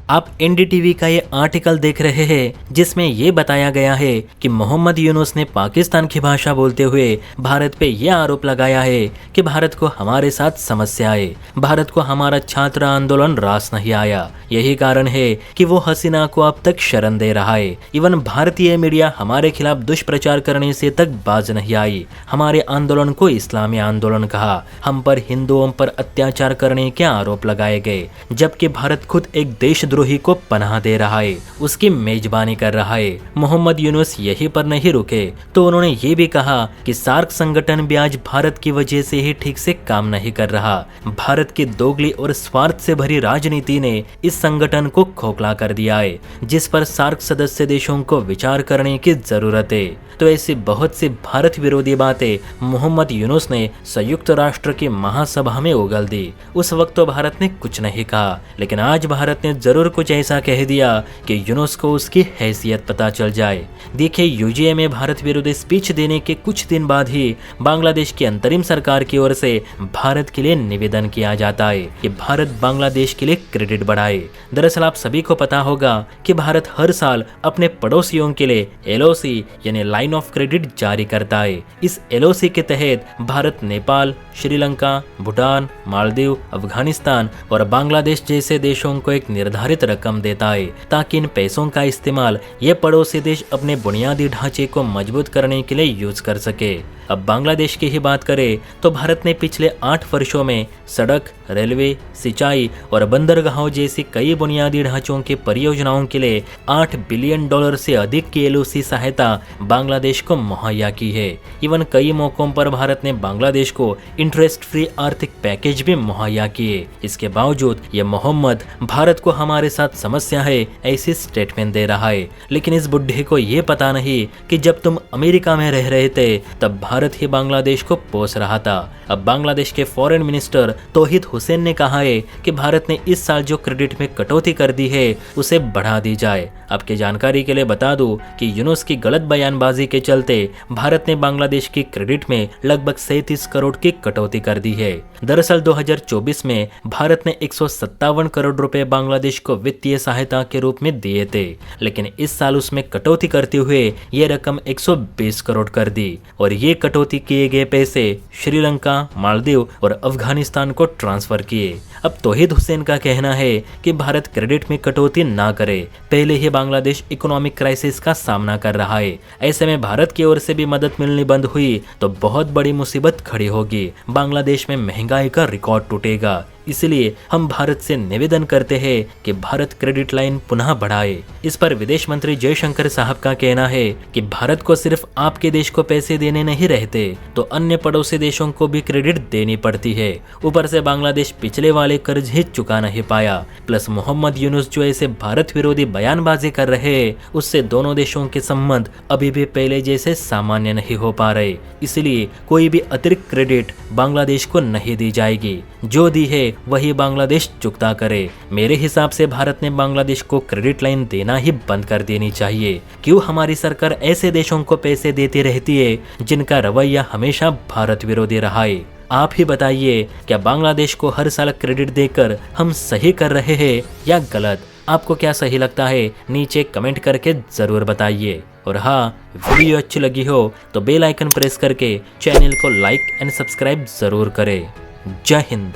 आप एनडीटीवी का ये आर्टिकल देख रहे हैं जिसमें ये बताया गया है कि मोहम्मद यूनुस ने पाकिस्तान की भाषा बोलते हुए भारत पे ये आरोप लगाया है कि भारत को हमारे साथ समस्या है, भारत को हमारा छात्र आंदोलन रास नहीं आया, यही कारण है कि वो हसीना को अब तक शरण दे रहा है। इवन भारतीय मीडिया हमारे खिलाफ दुष्प्रचार करने से तक बाज नहीं आई, हमारे आंदोलन को इस्लामी आंदोलन कहा, हम पर हिंदुओं पर अत्याचार करने के आरोप लगाए गए, जबकि भारत खुद एक देशद्रोही को पनाह दे रहा है, उसकी मेजबानी कर रहा है। मोहम्मद यूनुस यहीं पर नहीं रुके तो उन्होंने ये भी कहा कि सार्क संगठन भी आज भारत की वजह से ही ठीक से काम नहीं कर रहा। भारत की दोगली और स्वार्थ से भरी राजनीति ने इस संगठन को खोखला कर दिया है, जिस पर सार्क सदस्य देशों को विचार करने की जरूरत है। तो ऐसी बहुत सी भारत विरोधी बातें मोहम्मद यूनुस ने संयुक्त राष्ट्र की महासभा में उगल दी। उस वक्त तो भारत ने कुछ नहीं कहा, लेकिन आज भारत ने जरूर कुछ ऐसा कह दिया कि यूनुस को उसकी हैसियत पता चल जाए। देखिए, यूजीए में भारत विरोधी स्पीच देने के कुछ दिन बाद ही बांग्लादेश की अंतरिम सरकार की ओर से भारत के लिए निवेदन किया जाता है कि भारत बांग्लादेश के लिए क्रेडिट बढ़ाए। दरअसल आप सभी को पता होगा कि भारत हर साल अपने पड़ोसियों के लिए LOC यानी लाइन ऑफ क्रेडिट जारी करता है। इस LOC के तहत भारत नेपाल, श्रीलंका, भूटान, मालदीव, अफगानिस्तान और बांग्लादेश जैसे देशों को एक निर्धारित रकम देता है ताकि इन पैसों का इस्तेमाल ये पड़ोसी देश अपने बुनियादी ढांचे को मजबूत करने के लिए यूज कर सके। अब बांग्लादेश की ही बात करें तो भारत ने पिछले 8 वर्षों में सड़क, रेलवे, सिंचाई और बंदरगाहों जैसी कई बुनियादी ढांचों की परियोजनाओं के लिए $8 बिलियन से अधिक की LOC सहायता बांग्लादेश को मुहैया की है। इवन कई मौकों पर भारत ने बांग्लादेश को इंटरेस्ट फ्री आर्थिक पैकेज भी मुहैया किए। इसके बावजूद ये मोहम्मद भारत को हमारे साथ समस्या है ऐसी स्टेटमेंट दे रहा है। लेकिन इस बुड्ढे को ये पता नहीं कि जब तुम अमेरिका में रह रहे थे तब भारत ही बांग्लादेश को पोस रहा था। अब बांग्लादेश के फॉरेन मिनिस्टर तौहीद हुसैन ने कहा है कि भारत ने इस साल जो क्रेडिट में कटौती कर दी है उसे बढ़ा दी जाए। आपकी जानकारी के लिए बता दूं कि यूनुस की गलत बयानबाजी के चलते भारत ने बांग्लादेश की क्रेडिट में लगभग 37 करोड़ की कटौती कर दी है। दरअसल 2024 में भारत ने 157 करोड़ रुपए बांग्लादेश को वित्तीय सहायता के रूप में दिए थे, लेकिन इस साल उसमें कटौती करते हुए ये रकम 120 करोड़ कर दी और ये कटौती किए गए पैसे श्रीलंका, मालदीव और अफगानिस्तान को ट्रांसफर किए। अब तौहीद हुसैन का कहना है कि भारत क्रेडिट में कटौती ना करे, पहले ही बांग्लादेश इकोनॉमिक क्राइसिस का सामना कर रहा है। ऐसे में भारत की ओर से भी मदद मिलनी बंद हुई तो बहुत बड़ी मुसीबत खड़ी होगी, बांग्लादेश में महंगाई का रिकॉर्ड टूटेगा। इसलिए हम भारत से निवेदन करते हैं कि भारत क्रेडिट लाइन पुनः बढ़ाए। इस पर विदेश मंत्री जयशंकर साहब का कहना है कि भारत को सिर्फ आपके देश को पैसे देने नहीं रहते तो अन्य पड़ोसी देशों को भी क्रेडिट देनी पड़ती है। ऊपर से बांग्लादेश पिछले वाले कर्ज ही चुका नहीं पाया, प्लस मोहम्मद यूनुस जो ऐसे भारत विरोधी बयानबाजी कर रहे हैं उससे दोनों देशों के संबंध अभी भी पहले जैसे सामान्य नहीं हो पा रहे। इसलिए कोई भी अतिरिक्त क्रेडिट बांग्लादेश को नहीं दी जाएगी, जो दी है वही बांग्लादेश चुकता करे। मेरे हिसाब से भारत ने बांग्लादेश को क्रेडिट लाइन देना ही बंद कर देनी चाहिए। क्यों हमारी सरकार ऐसे देशों को पैसे देती रहती है जिनका रवैया हमेशा भारत विरोधी रहा है? आप ही बताइए, क्या बांग्लादेश को हर साल क्रेडिट देकर हम सही कर रहे हैं या गलत? आपको क्या सही लगता है नीचे कमेंट करके जरूर बताइए। और हाँ, वीडियो अच्छी लगी हो तो बेल आइकन प्रेस करके चैनल को लाइक एंड सब्सक्राइब जरूर करें। जय हिंद।